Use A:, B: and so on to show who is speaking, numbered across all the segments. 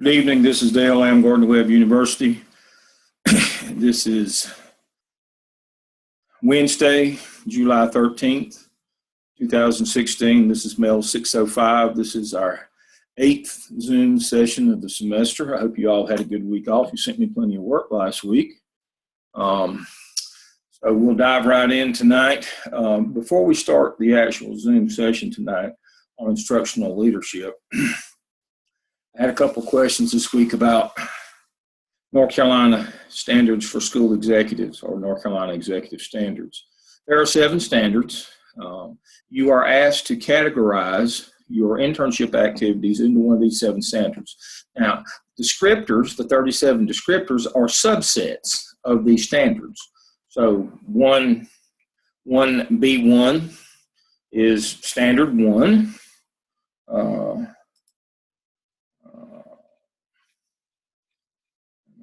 A: Good evening. This is Dale Lamb, Gardner-Webb University. This is Wednesday, July 13th, 2016. This is Mels 605. This is our 8th Zoom session of the semester. I hope you all had a good week off. You sent me plenty of work last week. So we'll dive right in tonight. Before we start the actual Zoom session tonight on instructional leadership, I had a couple of questions this week about North Carolina standards for school executives, or North Carolina executive standards. There are 7 standards. You are asked to categorize your internship activities into one of these 7 standards. Now, descriptors, the 37 descriptors, are subsets of these standards. So 1B1 is standard 1.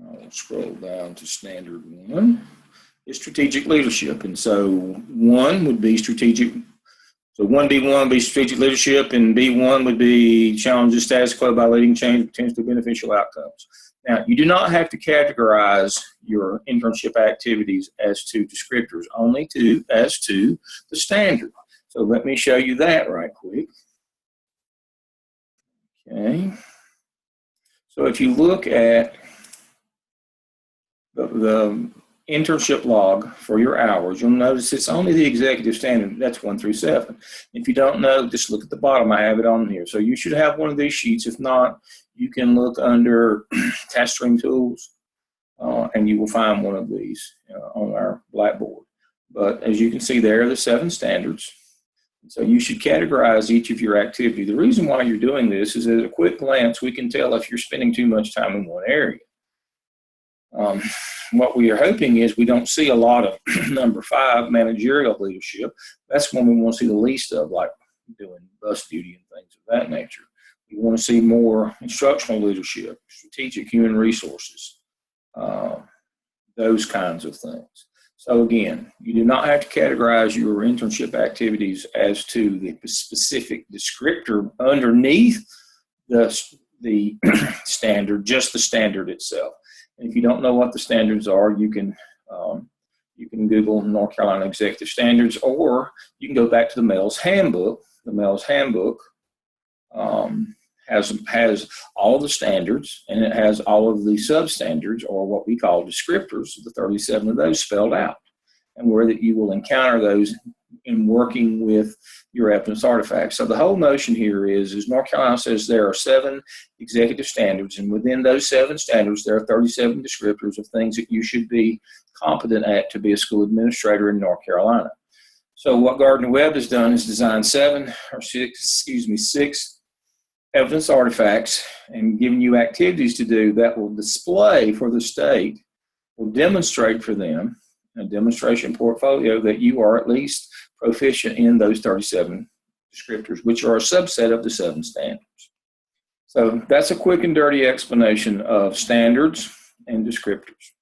A: I'll scroll down to standard 1 is strategic leadership. And so 1 would be strategic. So 1B1 would be strategic leadership, and B1 would be challenges status quo by leading change potentially beneficial outcomes. Now, you do not have to categorize your internship activities as to descriptors, only as to the standard. So let me show you that right quick. Okay. So if you look at the internship log for your hours, you'll notice it's only the executive standard. That's 1 through 7. If you don't know, just look at the bottom. I have it on here. So you should have one of these sheets. If not, you can look under task stream tools, and you will find one of these on our Blackboard. But as you can see, there are the 7 standards. So you should categorize each of your activity. The reason why you're doing this is at a quick glance, we can tell if you're spending too much time in one area. What we are hoping is we don't see a lot of number 5, managerial leadership. That's one we want to see the least of, like doing bus duty and things of that nature. We want to see more instructional leadership, strategic human resources, those kinds of things. So again, you do not have to categorize your internship activities as to the specific descriptor underneath the standard, just the standard itself. And if you don't know what the standards are, you can Google North Carolina Executive Standards, or you can go back to the Mels Handbook. The Mels Handbook has all of the standards, and it has all of the substandards, or what we call descriptors, the 37 of those spelled out, and where that you will encounter those in working with your evidence artifacts. So the whole notion here is North Carolina says there are 7 executive standards, and within those 7 standards, there are 37 descriptors of things that you should be competent at to be a school administrator in North Carolina. So what Gardner-Webb has done is designed 6 evidence artifacts and given you activities to do that will display for the state, will demonstrate for them a demonstration portfolio that you are at least proficient in those 37 descriptors, which are a subset of the 7 standards. So that's a quick and dirty explanation of standards and descriptors.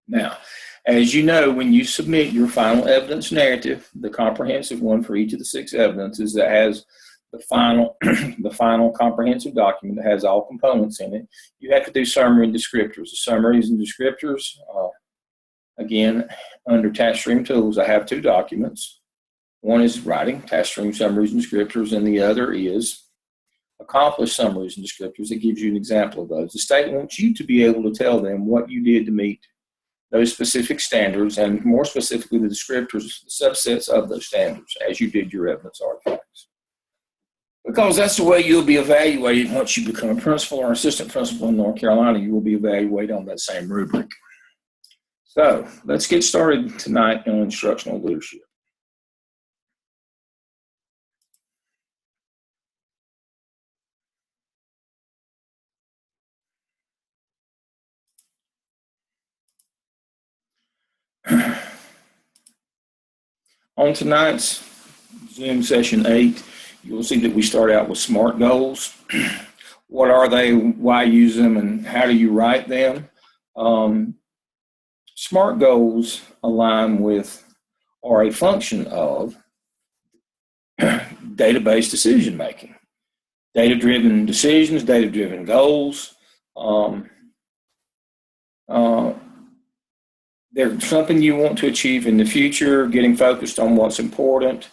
A: Now, as you know, when you submit your final evidence narrative, the comprehensive one for each of the 6 evidences that has the final comprehensive document that has all components in it, you have to do summary and descriptors. The summaries and descriptors, again, under task stream tools, I have 2 documents. One is writing, task stream summaries and descriptors, and the other is accomplished summaries and descriptors. It gives you an example of those. The state wants you to be able to tell them what you did to meet those specific standards, and more specifically the descriptors, the subsets of those standards, as you did your evidence artifacts. Because that's the way you'll be evaluated once you become a principal or assistant principal in North Carolina. You will be evaluated on that same rubric. So let's get started tonight on instructional leadership. On tonight's Zoom session 8, you'll see that we start out with SMART goals. What are they, why use them, and how do you write them? SMART goals align with, or a function of, database decision making. Data-driven decisions, data-driven goals, Um, uh, there's something you want to achieve in the future, getting focused on what's important,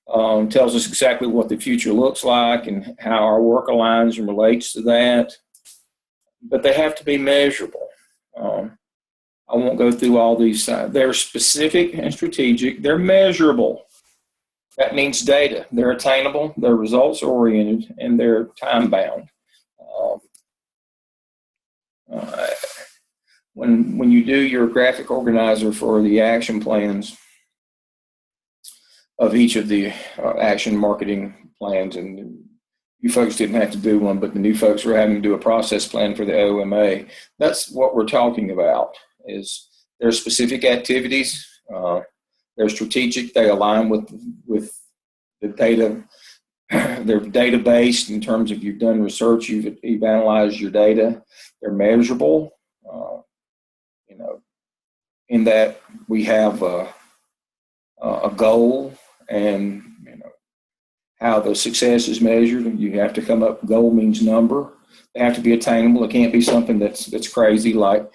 A: tells us exactly what the future looks like and how our work aligns and relates to that. But they have to be measurable. I won't go through all these. They're specific and strategic. They're measurable. That means data. They're attainable, they're results oriented, and they're time bound. Uh, when you do your graphic organizer for the action plans of each of the action marketing plans, and you folks didn't have to do one, but the new folks were having to do a process plan for the OMA. That's what we're talking about. Is there specific activities? They're strategic. They align with the data. They're data based in terms of you've done research, you've analyzed your data. They're measurable. In that we have a goal, and how the success is measured. You have to come up. Goal means number. They have to be attainable. It can't be something that's crazy, like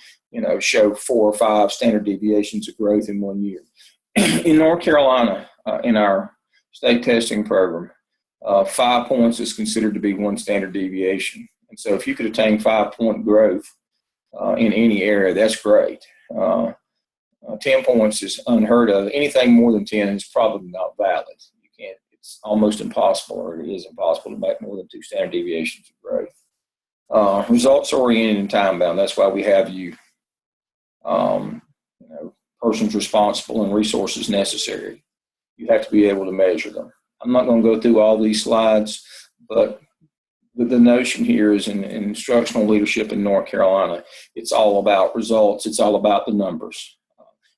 A: show 4 or 5 standard deviations of growth in 1 year. In North Carolina, in our state testing program, 5 points is considered to be 1 standard deviation. And so if you could attain 5-point growth in any area, that's great. 10 points is unheard of. Anything more than 10 is probably not valid. You can't. It's almost impossible, or it is impossible to make more than 2 standard deviations of growth. Results oriented and time bound. That's why we have you. Persons responsible and resources necessary. You have to be able to measure them. I'm not going to go through all these slides, but the notion here is in instructional leadership in North Carolina, it's all about results. It's all about the numbers.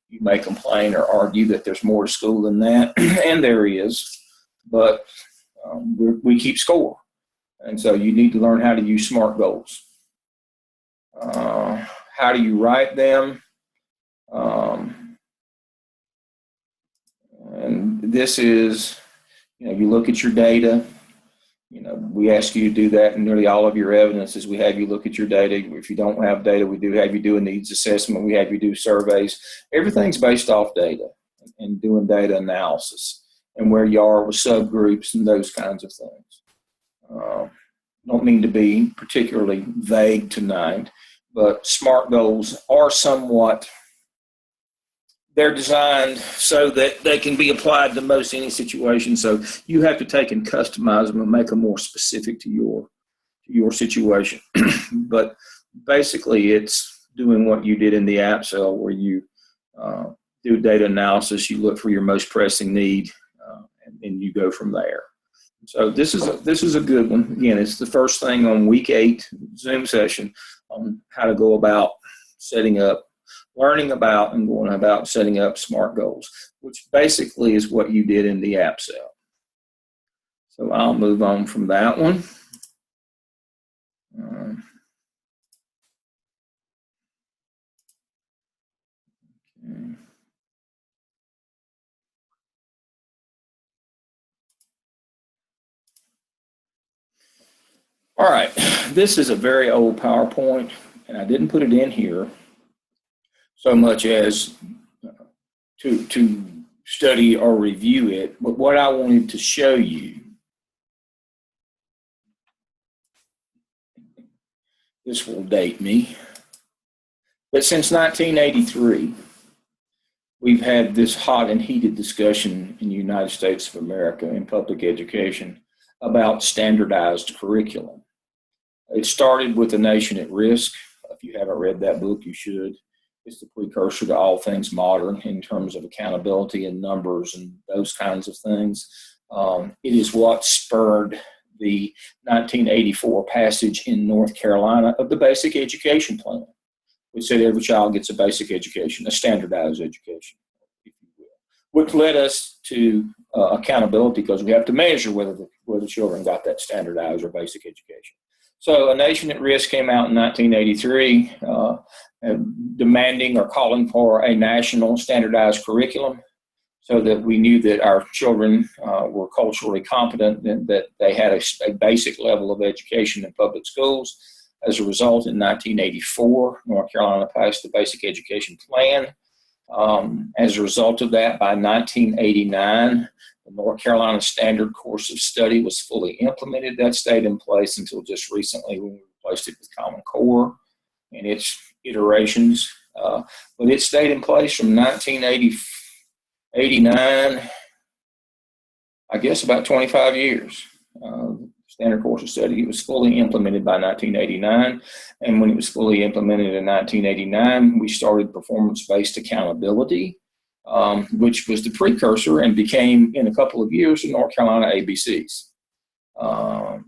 A: You may complain or argue that there's more to school than that, and there is, but we keep score. And so you need to learn how to use SMART goals. How do you write them? And this is, you look at your data. We ask you to do that in nearly all of your evidence is we have you look at your data. If you don't have data, we do have you do a needs assessment. We have you do surveys. Everything's based off data and doing data analysis and where you are with subgroups and those kinds of things. Don't mean to be particularly vague tonight, but SMART goals are somewhat, they're designed so that they can be applied to most any situation. So you have to take and customize them and make them more specific to your situation. But basically, it's doing what you did in the app cell, where you do data analysis, you look for your most pressing need, and you go from there. So this is a good one. Again, it's the first thing on week 8 Zoom session on how to go about learning about and going about setting up SMART goals, which basically is what you did in the app cell. So I'll move on from that one. Okay. All right, this is a very old PowerPoint, and I didn't put it in here so much as to study or review it, but what I wanted to show you, this will date me, but since 1983, we've had this hot and heated discussion in the United States of America in public education about standardized curriculum. It started with A Nation at Risk. If you haven't read that book, you should. It's the precursor to all things modern in terms of accountability and numbers and those kinds of things. It is what spurred the 1984 passage in North Carolina of the Basic Education Plan, which said every child gets a basic education, a standardized education, if you will, which led us to accountability, because we have to measure whether the children got that standardized or basic education. So A Nation at Risk came out in 1983, demanding or calling for a national standardized curriculum so that we knew that our children were culturally competent and that they had a basic level of education in public schools. As a result, in 1984, North Carolina passed the Basic Education Plan. As a result of that, by 1989, the North Carolina Standard Course of Study was fully implemented. That stayed in place until just recently when we replaced it with Common Core and its iterations. But it stayed in place from 1989, I guess about 25 years. Standard Course of Study, it was fully implemented by 1989. And when it was fully implemented in 1989, we started performance-based accountability, which was the precursor and became, in a couple of years, the North Carolina ABCs, the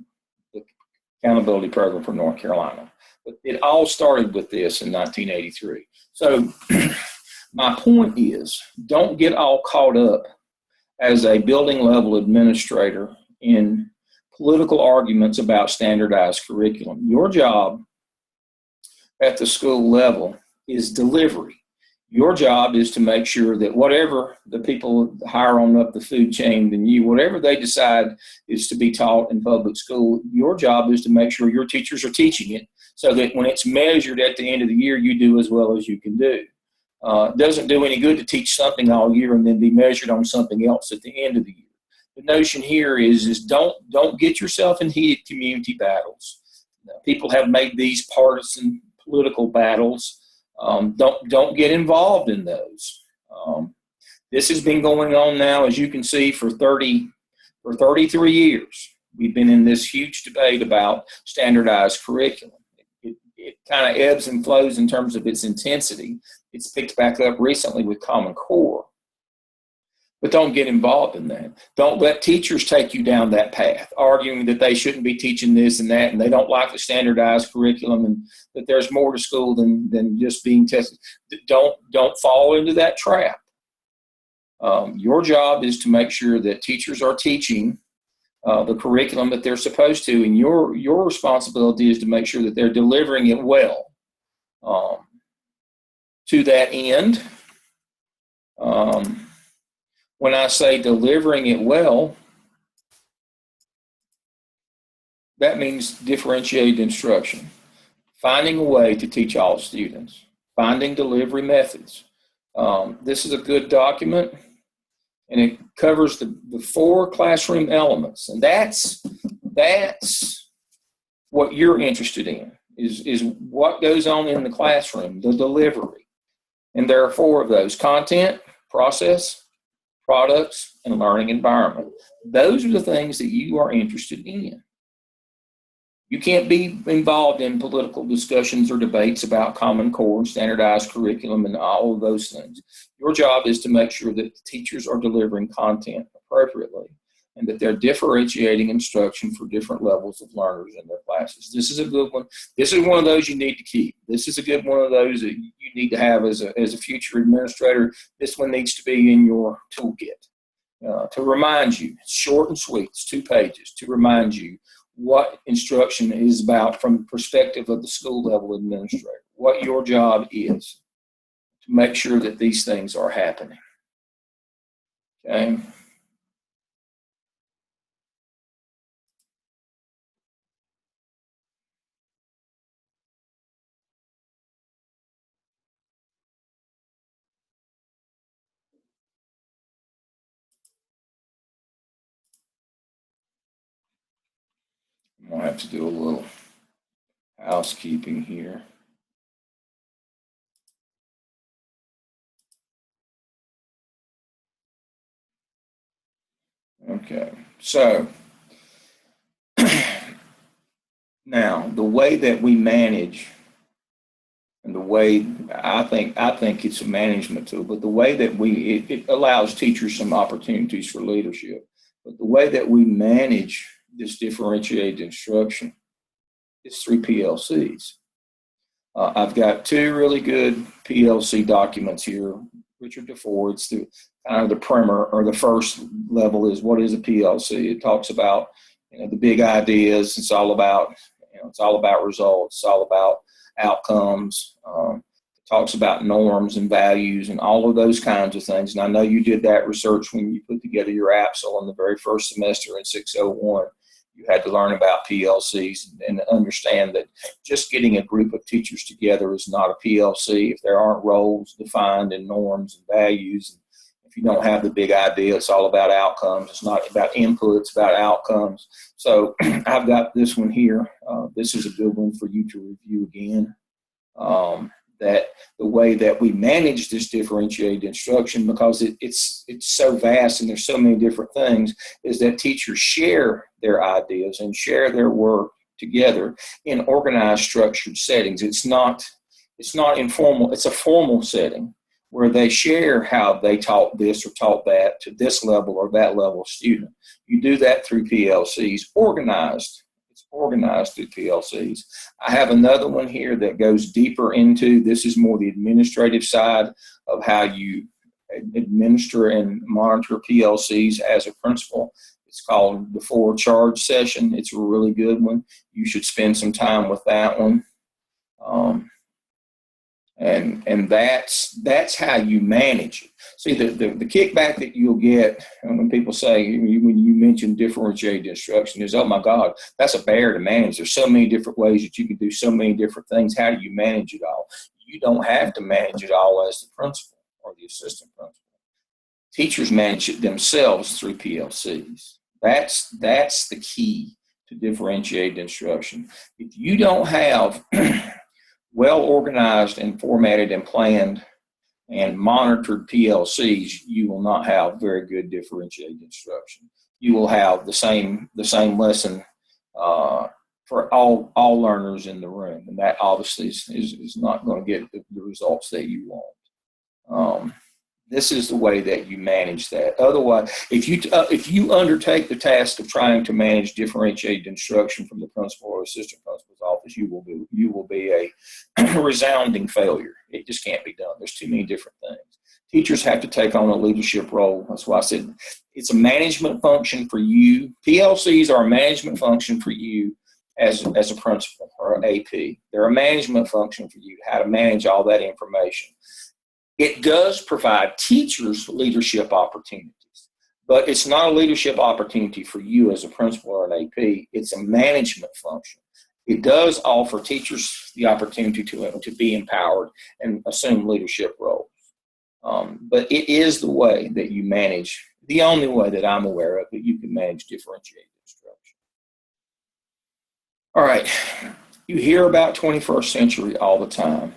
A: accountability program for North Carolina. But it all started with this in 1983. So my point is, don't get all caught up as a building level administrator in political arguments about standardized curriculum. Your job at the school level is delivery. Your job is to make sure that whatever the people higher on up the food chain than you, whatever they decide is to be taught in public school, your job is to make sure your teachers are teaching it so that when it's measured at the end of the year, you do as well as you can do. It doesn't do any good to teach something all year and then be measured on something else at the end of the year. The notion here is don't get yourself in heated community battles. People have made these partisan political battles. Don't get involved in those. This has been going on now, as you can see, for 33 years. We've been in this huge debate about standardized curriculum. It kind of ebbs and flows in terms of its intensity. It's picked back up recently with Common Core. But don't get involved in that. Don't let teachers take you down that path, arguing that they shouldn't be teaching this and that, and they don't like the standardized curriculum, and that there's more to school than just being tested. Don't fall into that trap. Your job is to make sure that teachers are teaching the curriculum that they're supposed to, and your responsibility is to make sure that they're delivering it well. To that end, when I say delivering it well, that means differentiated instruction, finding a way to teach all students, finding delivery methods. This is a good document, and it covers the 4 classroom elements, and that's what you're interested in, is what goes on in the classroom, the delivery. And there are 4 of those: content, process, products, and learning environment. Those are the things that you are interested in. You can't be involved in political discussions or debates about Common Core, standardized curriculum, and all of those things. Your job is to make sure that the teachers are delivering content appropriately and that they're differentiating instruction for different levels of learners in their classes. This is a good one. This is one of those you need to keep. This is a good one of those that you need to have as a future administrator. This one needs to be in your toolkit to remind you. It's short and sweet. It's 2 pages to remind you what instruction is about from the perspective of the school level administrator, what your job is to make sure that these things are happening. Okay. I'll have to do a little housekeeping here. Okay, so now the way that we manage, and the way I think it's a management tool, but the way that it allows teachers some opportunities for leadership. But the way that we manage this differentiated instruction is through PLCs. I've got 2 really good PLC documents here. Richard DeFore, it's kind of the primer, or the first level is what is a PLC. It talks about the big ideas. It's all about results. It's all about outcomes. It talks about norms and values and all of those kinds of things. And I know you did that research when you put together your APSL in the very first semester in 601. You had to learn about PLCs and understand that just getting a group of teachers together is not a PLC if there aren't roles defined and norms and values. If you don't have the big idea, it's all about outcomes. It's not about input, it's about outcomes. So I've got this one here. This is a good one for you to review again. That the way that we manage this differentiated instruction, because it's so vast and there's so many different things, is that teachers share their ideas and share their work together in organized, structured settings. It's not informal, it's a formal setting where they share how they taught this or taught that to this level or that level of student. You do that through PLCs, organized. It's organized through PLCs. I have another one here that goes deeper into, this is more the administrative side of how you administer and monitor PLCs as a principal. It's called the 4 charge session. It's a really good one. You should spend some time with that one. And that's how you manage it. See, the kickback that you'll get when people say, when you mention differentiated instruction, is, oh my God, that's a bear to manage. There's so many different ways that you can do so many different things. How do you manage it all? You don't have to manage it all as the principal or the assistant principal. Teachers manage it themselves through PLCs. That's the key to differentiated instruction. If you don't have well-organized and formatted and planned and monitored PLCs, you will not have very good differentiated instruction. You will have the same lesson for all learners in the room, and that obviously is not going to get the results that you want. This is the way that you manage that. Otherwise, if you undertake the task of trying to manage differentiated instruction from the principal or assistant principal's office, you will be a resounding failure. It just can't be done. There's too many different things. Teachers have to take on a leadership role. That's why I said it's a management function for you. PLCs are a management function for you as a principal or an AP. They're a management function for you, how to manage all that information. It does provide teachers leadership opportunities, but it's not a leadership opportunity for you as a principal or an AP. It's a management function. It does offer teachers the opportunity to be empowered and assume leadership roles. But it is the way that you manage, the only way that I'm aware of that you can manage differentiated instruction. All right, you hear about 21st century all the time.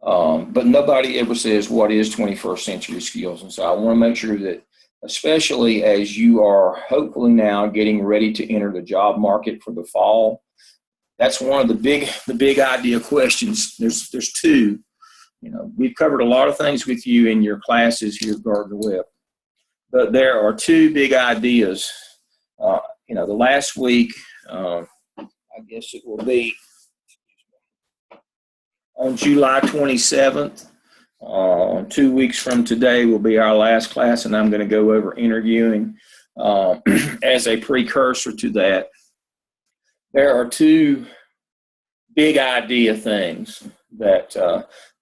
A: But nobody ever says what is 21st century skills. And so I want to make sure that, especially as you are hopefully now getting ready to enter the job market for the fall, that's one of the big idea questions. There's two. We've covered a lot of things with you in your classes here at Gardner Webb, but there are two big ideas. The last week, I guess it will be on July 27th. 2 weeks from today will be our last class, and I'm going to go over interviewing. As a precursor to that, there are two big idea things that,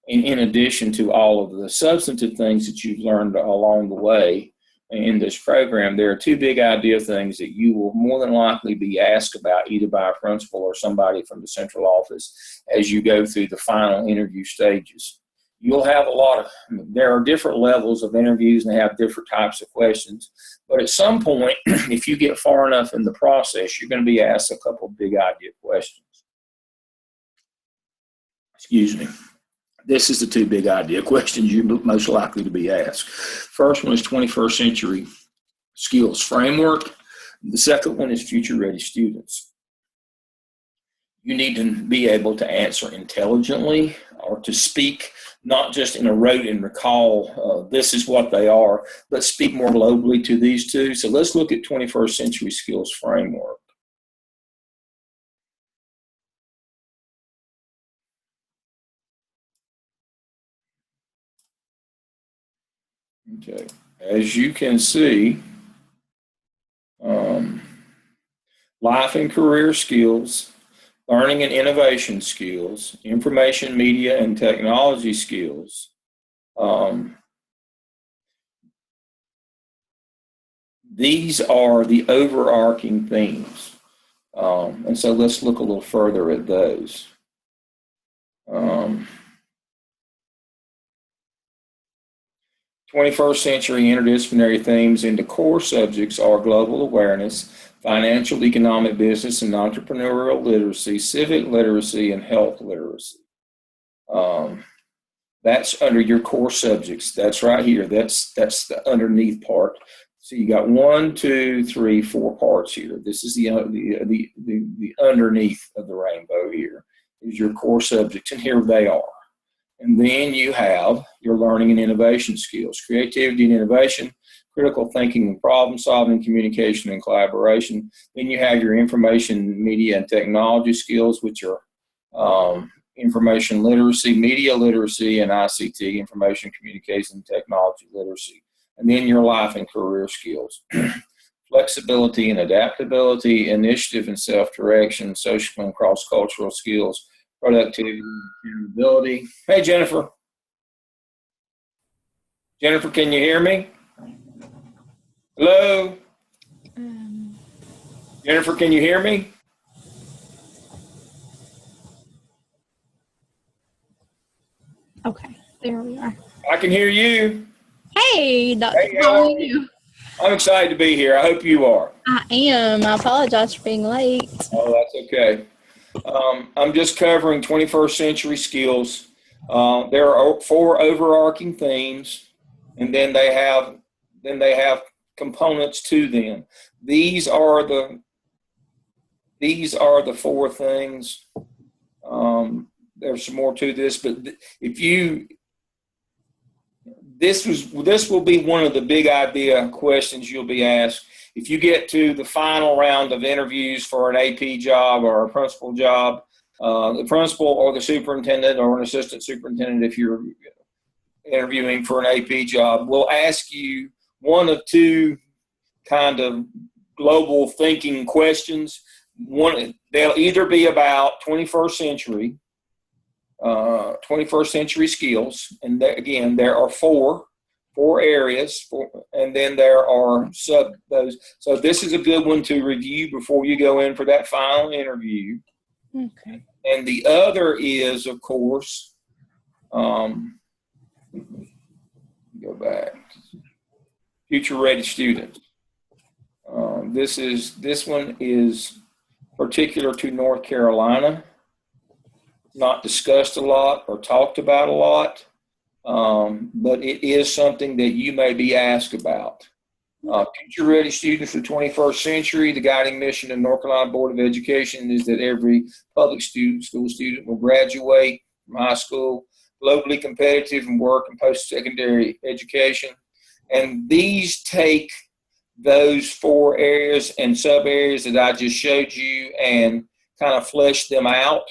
A: in addition to all of the substantive things that you've learned along the way in this program, there are two big idea things that you will more than likely be asked about either by a principal or somebody from the central office as you go through the final interview stages. You'll have there are different levels of interviews and they have different types of questions, but at some point, if you get far enough in the process, you're going to be asked a couple of big idea questions. Excuse me. This is the two big idea questions you're most likely to be asked. First one is 21st century skills framework. The second one is future ready students. You need to be able to answer intelligently or to speak not just in a rote and recall this is what they are, but speak more globally to these two. So let's look at 21st century skills framework. Okay, as you can see, life and career skills, learning and innovation skills, information, media, and technology skills. These are the overarching themes. And so let's look a little further at those. 21st century interdisciplinary themes into core subjects are global awareness, financial, economic, business, and entrepreneurial literacy, civic literacy, and health literacy. That's under your core subjects. That's right here. That's the underneath part. So you got 1, 2, 3, 4 parts here. This is the underneath of the rainbow here is your core subjects, and here they are. And then you have your learning and innovation skills, creativity and innovation, critical thinking and problem solving, communication and collaboration. Then you have your information, media, and technology skills, which are information literacy, media literacy, and ICT, information communication technology literacy. And then your life and career skills, flexibility and adaptability, initiative and self-direction, social and cross-cultural skills, productivity and accountability. Hey, Jennifer. Jennifer, can you hear me? Hello? Jennifer, can you hear me?
B: Okay, there we are.
A: I can hear you.
B: Hey, Dr. How are you?
A: I'm excited to be here. I hope you are.
B: I am. I apologize for being late.
A: Oh, that's okay. I'm just covering 21st century skills. There are 4 overarching themes, and then they have components to them. These are the 4 things. There's some more to this, but this will be one of the big idea questions you'll be asked. If you get to the final round of interviews for an AP job or a principal job, the principal or the superintendent or an assistant superintendent, if you're interviewing for an AP job, will ask you one of 2 kind of global thinking questions. They'll either be about 21st century skills, and again, there are 4 areas, and then there are those. So this is a good one to review before you go in for that final interview.
B: Okay.
A: And the other is, of course, go back, future ready students. This one is particular to North Carolina. Not discussed a lot or talked about a lot, but it is something that you may be asked about. Future ready students for the 21st century, the guiding mission of North Carolina Board of Education is that every public school student will graduate from high school globally competitive in work and post-secondary education. And these take those 4 areas and sub-areas that I just showed you and kind of flesh them out.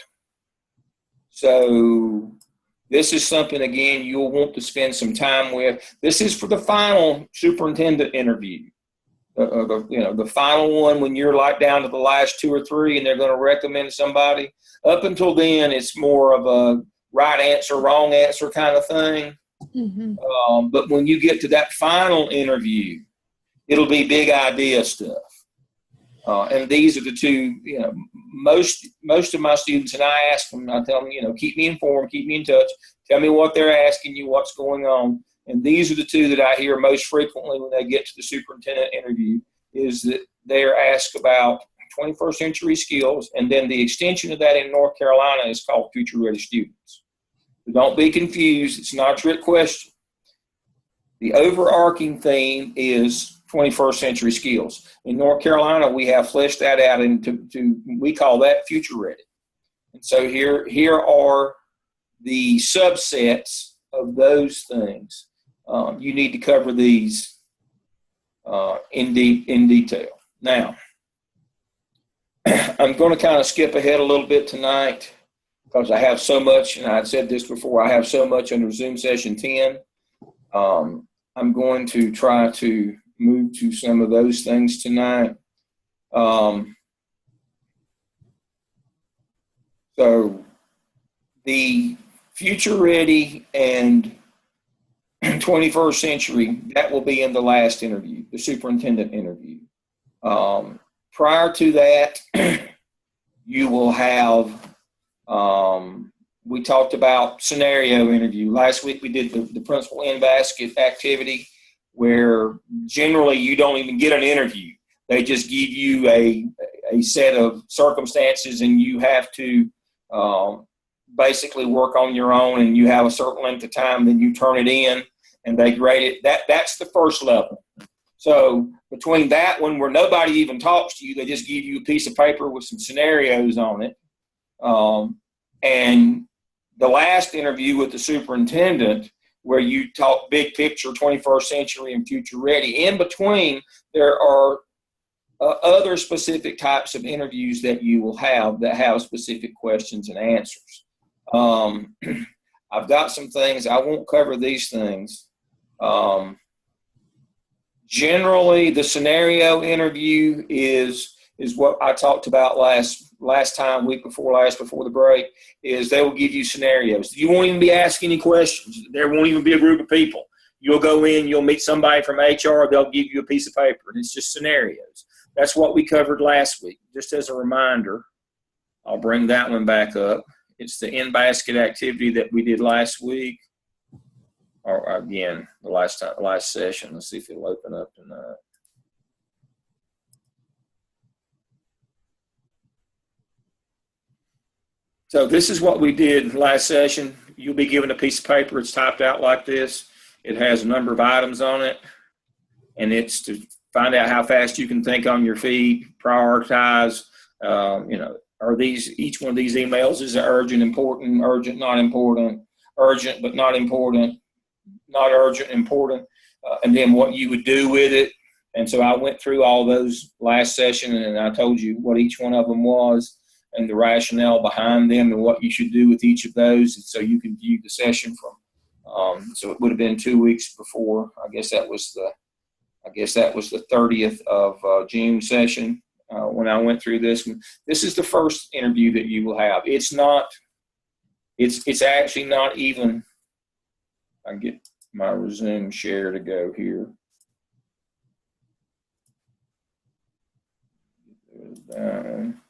A: So this is something, again, you'll want to spend some time with. This is for the final superintendent interview. The final one when you're like down to the last 2 or 3 and they're going to recommend somebody. Up until then, it's more of a right answer, wrong answer kind of thing. Mm-hmm. But when you get to that final interview, it'll be big idea stuff. And these are the 2, most of my students, and I ask them, I tell them, keep me informed, keep me in touch, tell me what they're asking you, what's going on. And these are the 2 that I hear most frequently when they get to the superintendent interview, is that they're asked about 21st century skills, and then the extension of that in North Carolina is called future ready students. So don't be confused. It's not a trick question. The overarching theme is 21st century skills. In North Carolina, we have fleshed that out into we call that future ready. And so here are the subsets of those things. You need to cover these in detail. Now, I'm going to kind of skip ahead a little bit tonight because I have so much, and I've said this before, I have so much under Zoom session 10. I'm going to try to move to some of those things tonight. So the future ready and 21st century, that will be in the last interview, the superintendent interview. Prior to that, you will have, we talked about scenario interview. Last week we did the principal in-basket activity, where generally you don't even get an interview. They just give you a set of circumstances, and you have to basically work on your own, and you have a certain length of time, then you turn it in, and they grade it. That's the first level. So between that one, where nobody even talks to you, they just give you a piece of paper with some scenarios on it, and the last interview with the superintendent, where you talk big picture, 21st century and future ready. In between, there are other specific types of interviews that you will have that have specific questions and answers. I've got some things. I won't cover these things. Generally, the scenario interview is what I talked about last time, week before last, before the break, is they will give you scenarios. You won't even be asking any questions. There won't even be a group of people. You'll go in, you'll meet somebody from HR, they'll give you a piece of paper, and it's just scenarios. That's what we covered last week. Just as a reminder, I'll bring that one back up. It's the in-basket activity that we did last week. Or again, the last session. Let's see if it'll open up tonight. So this is what we did last session. You'll be given a piece of paper. It's typed out like this. It has a number of items on it, and it's to find out how fast you can think on your feet, prioritize, are each one of these emails is urgent, important, urgent, not important, urgent but not important, not urgent, important, and then what you would do with it. And so I went through all those last session, and I told you what each one of them was and the rationale behind them and what you should do with each of those. And so you can view the session from, so it would have been 2 weeks before. I guess that was the 30th of June session when I went through this one. This is the first interview that you will have. It's actually not even, I get my resume share to go here. Down.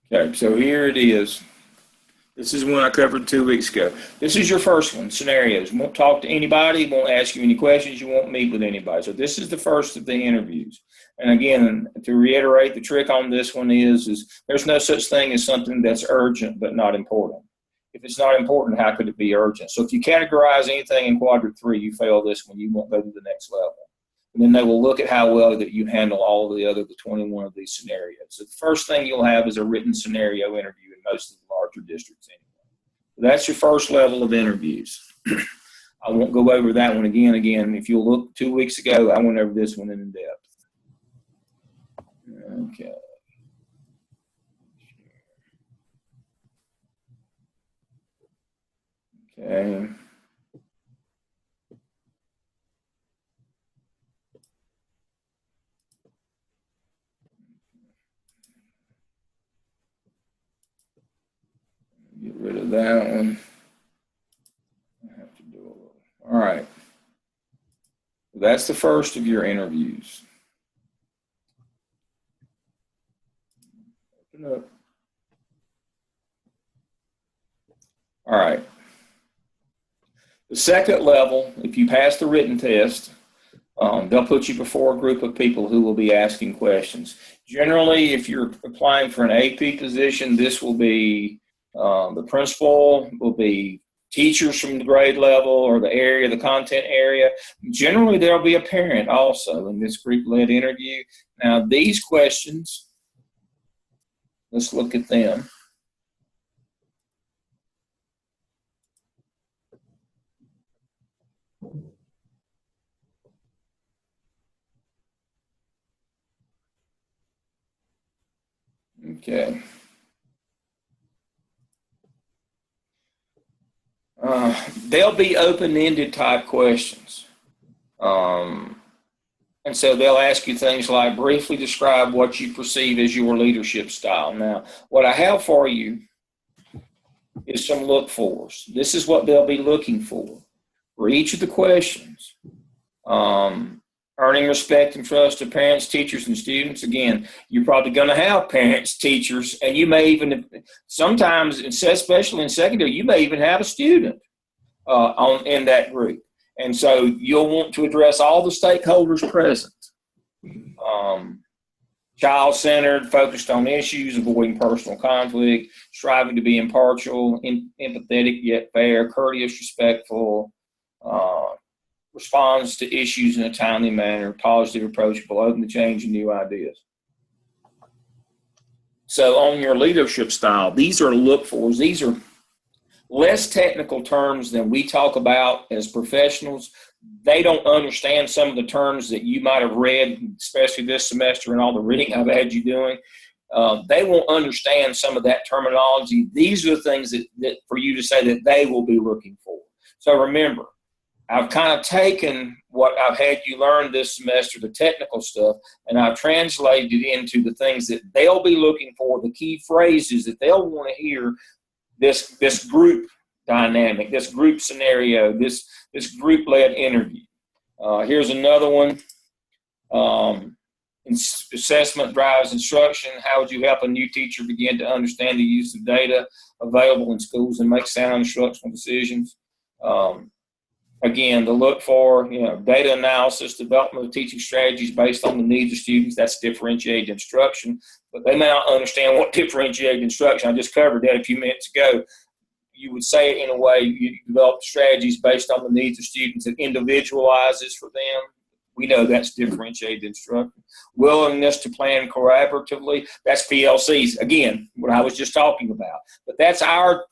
A: Okay, so here it is. This is one I covered 2 weeks ago. This is your first one, scenarios. Won't talk to anybody, won't ask you any questions, you won't meet with anybody. So this is the first of the interviews. And again, to reiterate, the trick on this one is there's no such thing as something that's urgent but not important. If it's not important, how could it be urgent? So if you categorize anything in quadrant 3, you fail this one, you won't go to the next level. And then they will look at how well that you handle all of the 21 of these scenarios. So the first thing you'll have is a written scenario interview in most of the larger districts anyway. So that's your first level of interviews. I won't go over that one again. If you'll look 2 weeks ago, I went over this one in depth. Okay. Okay. Get rid of that one. I have to do a little. All right. That's the first of your interviews. Open up. All right. The second level, if you pass the written test, they'll put you before a group of people who will be asking questions. Generally, if you're applying for an AP position, this will be the principal, will be teachers from the grade level or the area, the content area. Generally, there'll be a parent also in this group-led interview. Now, these questions, let's look at them. Okay. They'll be open-ended type questions. And so they'll ask you things like, briefly describe what you perceive as your leadership style. Now, what I have for you is some look-fors. This is what they'll be looking for each of the questions. Earning respect and trust of parents, teachers, and students. Again, you're probably going to have parents, teachers, and you may even, sometimes, especially in secondary, you may even have a student in that group. And so you'll want to address all the stakeholders present. Child-centered, focused on issues, avoiding personal conflict, striving to be impartial, empathetic yet fair, courteous, respectful, responds to issues in a timely manner, positive, approachable, open to change and new ideas. So on your leadership style, these are look-fors. These are less technical terms than we talk about as professionals. They don't understand some of the terms that you might have read, especially this semester and all the reading I've had you doing. They won't understand some of that terminology. These are the things that for you to say that they will be looking for. So remember, I've kind of taken what I've had you learn this semester, the technical stuff, and I've translated it into the things that they'll be looking for, the key phrases that they'll want to hear, this group dynamic, this group scenario, this group-led interview. Here's another one. Assessment drives instruction. How would you help a new teacher begin to understand the use of data available in schools and make sound instructional decisions? Again, to look for, data analysis, development of teaching strategies based on the needs of students. That's differentiated instruction. But they may not understand what differentiated instruction. I just covered that a few minutes ago. You would say it in a way, you develop strategies based on the needs of students that individualizes for them. We know that's differentiated instruction. Willingness to plan collaboratively, that's PLCs. Again, what I was just talking about. But that's our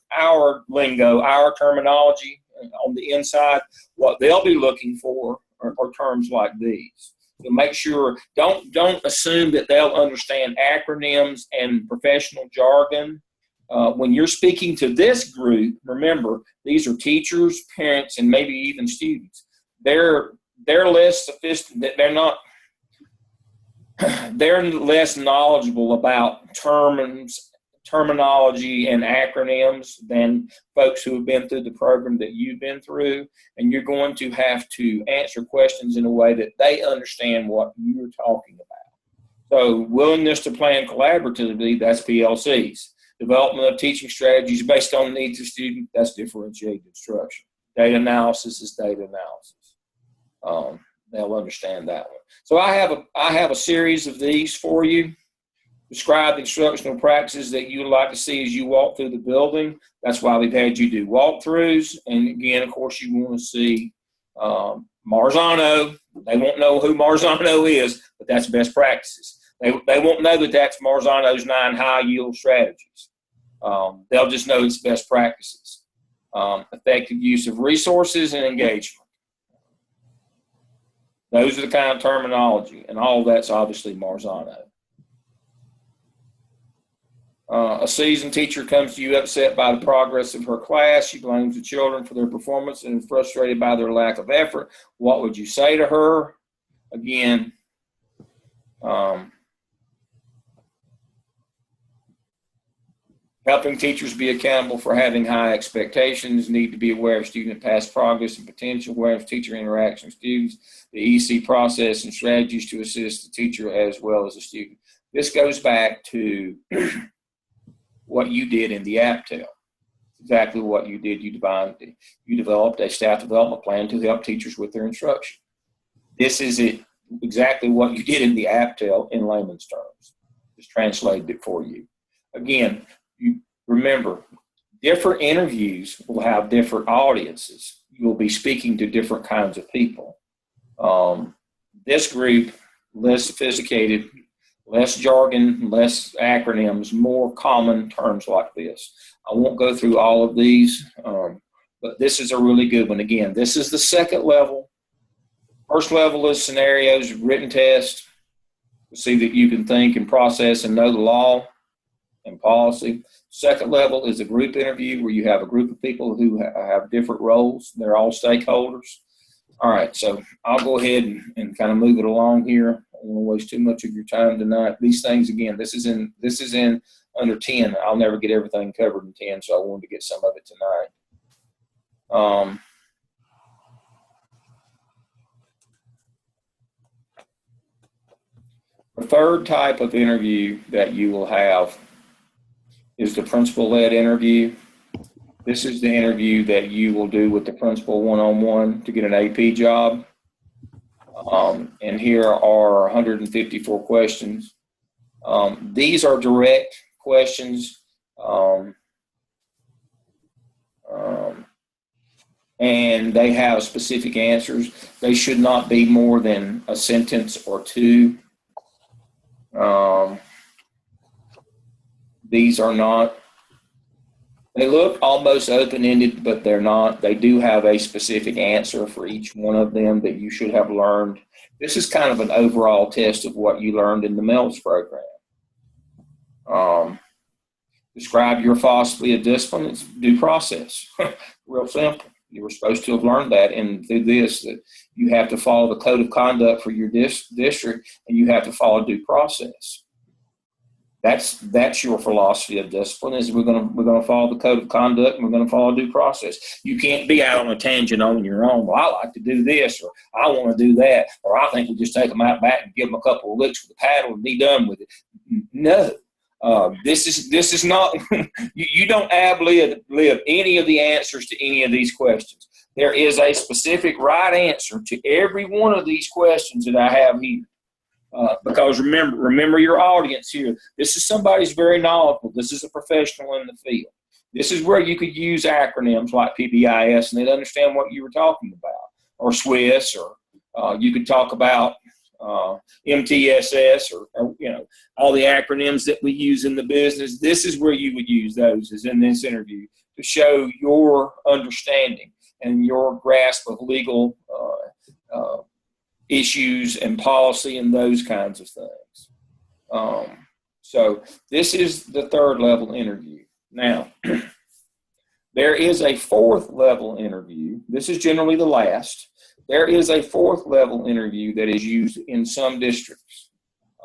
A: lingo, our terminology on the inside. What they'll be looking for are terms like these. So make sure, don't assume that they'll understand acronyms and professional jargon. When you're speaking to this group, remember, these are teachers, parents, and maybe even students. They're less sophisticated. They're less knowledgeable about terminology and acronyms than folks who have been through the program that you've been through, and you're going to have to answer questions in a way that they understand what you're talking about. So willingness to plan collaboratively, that's PLCs. Development of teaching strategies based on the needs of students, that's differentiated instruction. Data analysis is data analysis. They'll understand that one. So I have a series of these for you. Describe the instructional practices that you would like to see as you walk through the building. That's why we've had you do walkthroughs. And again, of course, you want to see Marzano. They won't know who Marzano is, but that's best practices. They won't know that that's Marzano's 9 high-yield strategies. They'll just know it's best practices. Effective use of resources and engagement. Those are the kind of terminology, and all that's obviously Marzano. A seasoned teacher comes to you upset by the progress of her class. She blames the children for their performance and is frustrated by their lack of effort. What would you say to her? Again, helping teachers be accountable for having high expectations, need to be aware of student past progress and potential, aware of teacher interaction with students, the EC process and strategies to assist the teacher as well as the student. This goes back to what you did in the APTEL. Exactly what you did. You developed a staff development plan to help teachers with their instruction. This is exactly what you did in the APTEL in layman's terms. Just translated it for you. Again, you remember, different interviews will have different audiences. You will be speaking to different kinds of people. This group, less sophisticated, less jargon, less acronyms, more common terms like this. I won't go through all of these, but this is a really good one. Again, this is the second level. First level is scenarios, written test, to see that you can think and process and know the law and policy. Second level is a group interview where you have a group of people who have different roles. They're all stakeholders. All right, so I'll go ahead and kind of move it along here. I don't want to waste too much of your time tonight. These things, again, this is in under 10. I'll never get everything covered in 10, so I wanted to get some of it tonight. The third type of interview that you will have is the principal-led interview. This is the interview that you will do with the principal one-on-one to get an AP job. And here are 154 questions. These are direct questions, and they have specific answers. They should not be more than a sentence or two. These are not, they look almost open-ended, but they're not. They do have a specific answer for each one of them that you should have learned. This is kind of an overall test of what you learned in the Mels program. Describe your philosophy of discipline. It's due process. Real simple. You were supposed to have learned that, and through this, that you have to follow the code of conduct for your district, and you have to follow due process. That's your philosophy of discipline. Is we're gonna follow the code of conduct, and we're gonna follow due process. You can't be out on a tangent on your own. Well, I like to do this, or I want to do that, or I think we just take them out back and give them a couple of licks with the paddle and be done with it. No. This is not. You don't ad-lib any of the answers to any of these questions. There is a specific right answer to every one of these questions that I have here. Because remember your audience here. This is somebody who's very knowledgeable. This is a professional in the field. This is where you could use acronyms like PBIS and they'd understand what you were talking about, or SWIS, or you could talk about MTSS, or all the acronyms that we use in the business. This is where you would use those, is in this interview, to show your understanding and your grasp of legal issues and policy and those kinds of things. So this is the third level interview. Now, there is a fourth level interview. This is generally the last. There is a fourth level interview that is used in some districts.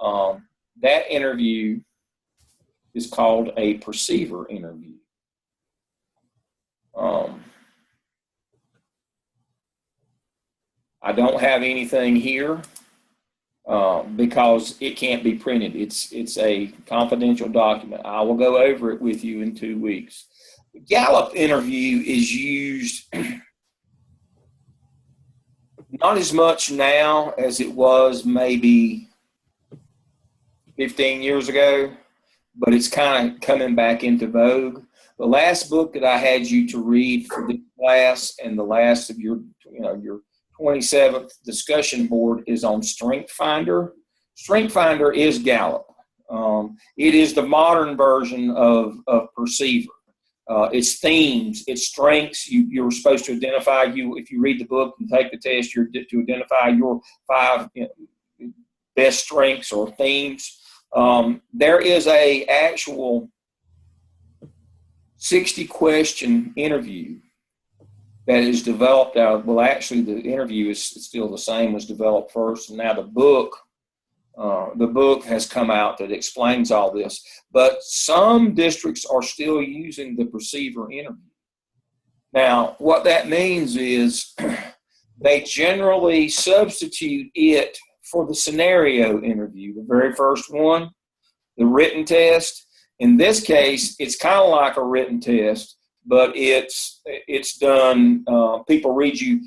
A: That interview is called a perceiver interview. I don't have anything here because it can't be printed. It's a confidential document. I will go over it with you in 2 weeks. The Gallup interview is used not as much now as it was maybe 15 years ago, but it's kind of coming back into vogue. The last book that I had you to read for the class and the last of your 27th discussion board is on Strength Finder. Strength Finder is Gallup. It is the modern version of Perceiver. It's themes, it's strengths. You're supposed to identify, if you read the book and take the test, you're to identify your 5 best strengths or themes. There is a actual 60-question interview that is developed out. Well, actually, the interview is still the same, was developed first, and now the book has come out that explains all this. But some districts are still using the perceiver interview. Now, what that means is they generally substitute it for the scenario interview, the very first one, the written test. In this case, it's kind of like a written test, but it's done. People read you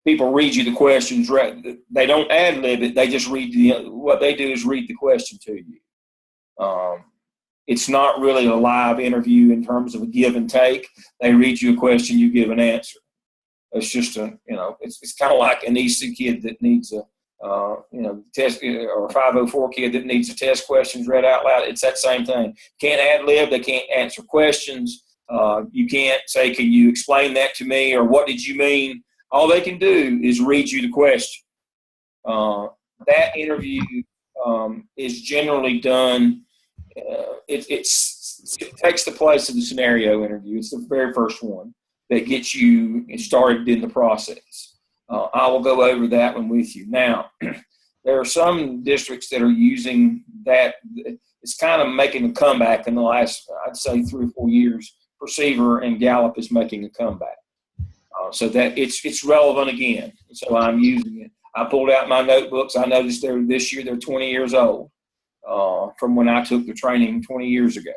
A: the questions. They don't ad lib it. They just what they do is read the question to you. It's not really a live interview in terms of a give and take. They read you a question, you give an answer. It's just it's kind of like an EC kid that needs a test, or a 504 kid that needs the test questions read out loud. It's that same thing. Can't ad lib. They can't answer questions. You can't say, "Can you explain that to me?" or "What did you mean?" All they can do is read you the question. That interview is generally done. It takes the place of the scenario interview. It's the very first one that gets you started in the process. I will go over that one with you. Now, there are some districts that are using that. It's kind of making a comeback in the last, I'd say, 3 or 4 years. Perceiver and Gallup is making a comeback. So that it's relevant again. So I'm using it. I pulled out my notebooks. I noticed this year they're 20 years old from when I took the training 20 years ago.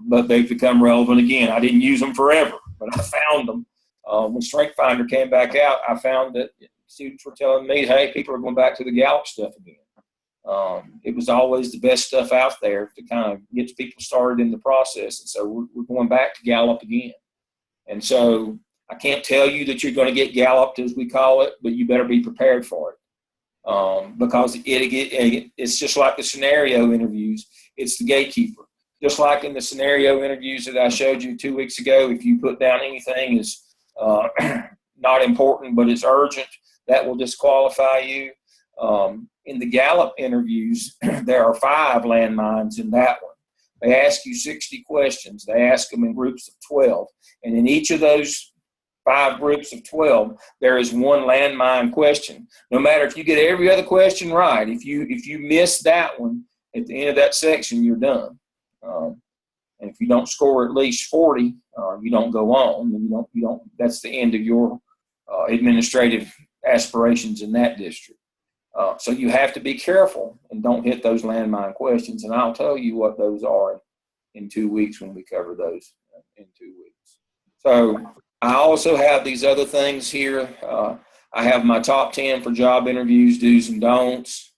A: But they've become relevant again. I didn't use them forever, but I found them. When Strength Finder came back out, I found that students were telling me, hey, people are going back to the Gallup stuff again. It was always the best stuff out there to kind of get people started in the process. And so we're going back to Gallup again. And so I can't tell you that you're going to get Galluped, as we call it, but you better be prepared for it. Because it's just like the scenario interviews. It's the gatekeeper. Just like in the scenario interviews that I showed you 2 weeks ago, if you put down anything as not important but it's urgent, that will disqualify you. In the Gallup interviews, there are 5 landmines in that one. They ask you 60 questions. They ask them in groups of 12. And in each of those 5 groups of 12, there is one landmine question. No matter if you get every other question right, if you miss that one, at the end of that section, you're done. And if you don't score at least 40, you don't go on. And you don't. That's the end of your administrative aspirations in that district. So you have to be careful and don't hit those landmine questions. And I'll tell you what those are in 2 weeks when we cover those in 2 weeks. So I also have these other things here. I have my top 10 for job interviews, do's and don'ts.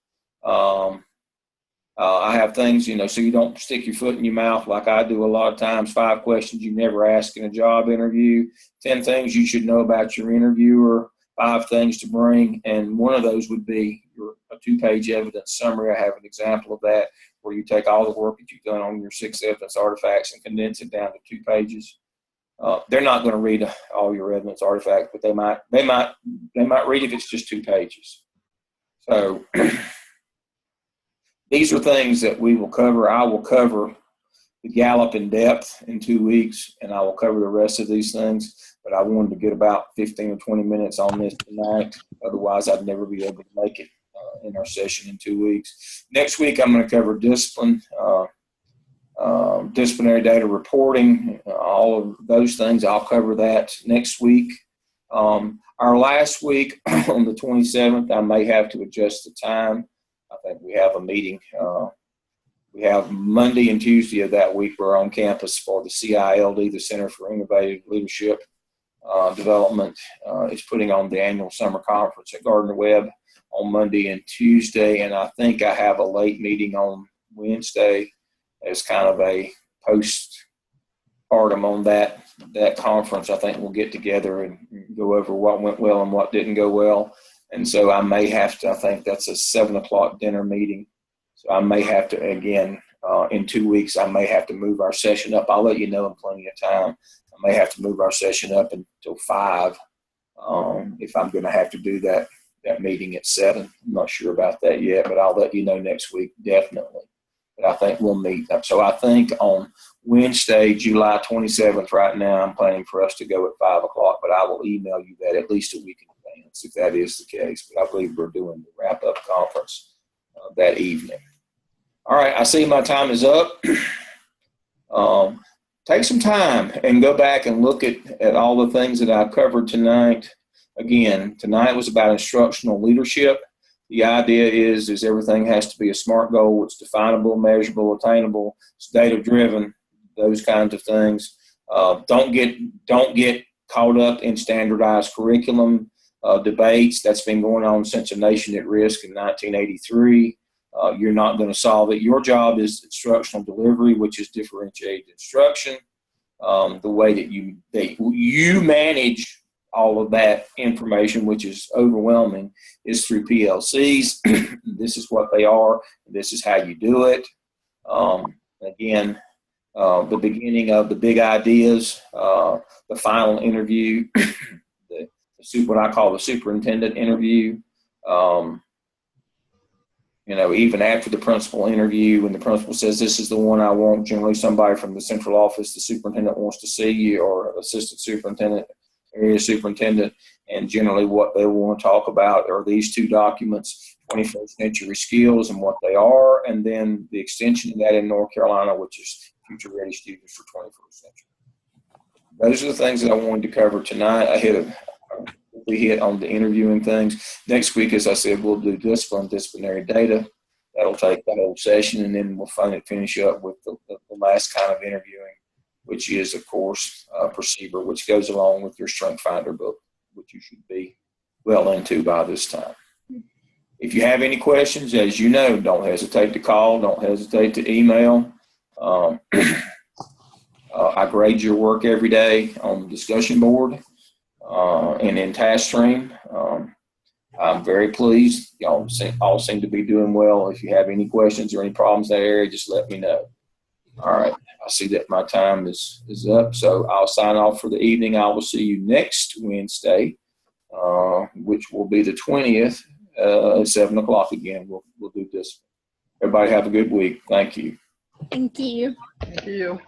A: I have things, so you don't stick your foot in your mouth like I do a lot of times. 5 questions you never ask in a job interview, 10 things you should know about your interviewer, 5 things to bring, and one of those would be a 2-page evidence summary. I have an example of that where you take all the work that you've done on your 6 evidence artifacts and condense it down to 2 pages. They're not going to read all your evidence artifacts, but they might read if it's just 2 pages. So these are things that we will cover. I will cover the Gallup in depth in 2 weeks, and I will cover the rest of these things. But I wanted to get about 15 or 20 minutes on this tonight. Otherwise, I'd never be able to make it in our session in 2 weeks. Next week, I'm going to cover discipline, disciplinary data reporting, all of those things. I'll cover that next week. Our last week on the 27th, I may have to adjust the time. I think we have a meeting. We have Monday and Tuesday of that week. We're on campus for the CILD, the Center for Innovative Leadership Development. Is putting on the annual summer conference at Gardner-Webb on Monday and Tuesday. And I think I have a late meeting on Wednesday as kind of a postpartum on that conference. I think we'll get together and go over what went well and what didn't go well. And so I may have to, I think that's a 7:00 dinner meeting. So I may have to, again, in 2 weeks, I may have to move our session up. I'll let you know in plenty of time. I may have to move our session up until 5 if I'm going to have to do that meeting at 7. I'm not sure about that yet, but I'll let you know next week, definitely. But I think we'll meet up. So I think on Wednesday, July 27th, right now, I'm planning for us to go at 5:00, but I will email you that at least a week in advance if that is the case. But I believe we're doing the wrap-up conference that evening. All right, I see my time is up. Take some time and go back and look at all the things that I covered tonight. Again, tonight was about instructional leadership. The idea is everything has to be a SMART goal. It's definable, measurable, attainable, it's data-driven, those kinds of things. Don't get caught up in standardized curriculum debates. That's been going on since A Nation at Risk in 1983. You're not going to solve it. Your job is instructional delivery, which is differentiated instruction. The way that you manage all of that information, which is overwhelming, is through PLCs. This is what they are. This is how you do it. Again, the beginning of the big ideas, the final interview, what I call the superintendent interview. Even after the principal interview, when the principal says, this is the one I want, generally somebody from the central office, the superintendent wants to see you, or assistant superintendent, area superintendent, and generally what they want to talk about are these two documents, 21st century skills and what they are, and then the extension of that in North Carolina, which is future ready students for 21st century. Those are the things that I wanted to cover tonight. We hit on the interviewing things. Next week, as I said, we'll do disciplinary data. That'll take the whole session, and then we'll finish up with the last kind of interviewing, which is, of course, Perceiver, which goes along with your Strength Finder book, which you should be well into by this time. If you have any questions, as you know, don't hesitate to call. Don't hesitate to email. I grade your work every day on the discussion board and in task stream. I'm very pleased. Y'all all seem to be doing well. If you have any questions or any problems in that area, just let me know. All right. I see that my time is up, so I'll sign off for the evening. I will see you next Wednesday, which will be the 20th at 7 o'clock again. We'll do this. Everybody have a good week. Thank you.
B: Thank you.
C: Thank you.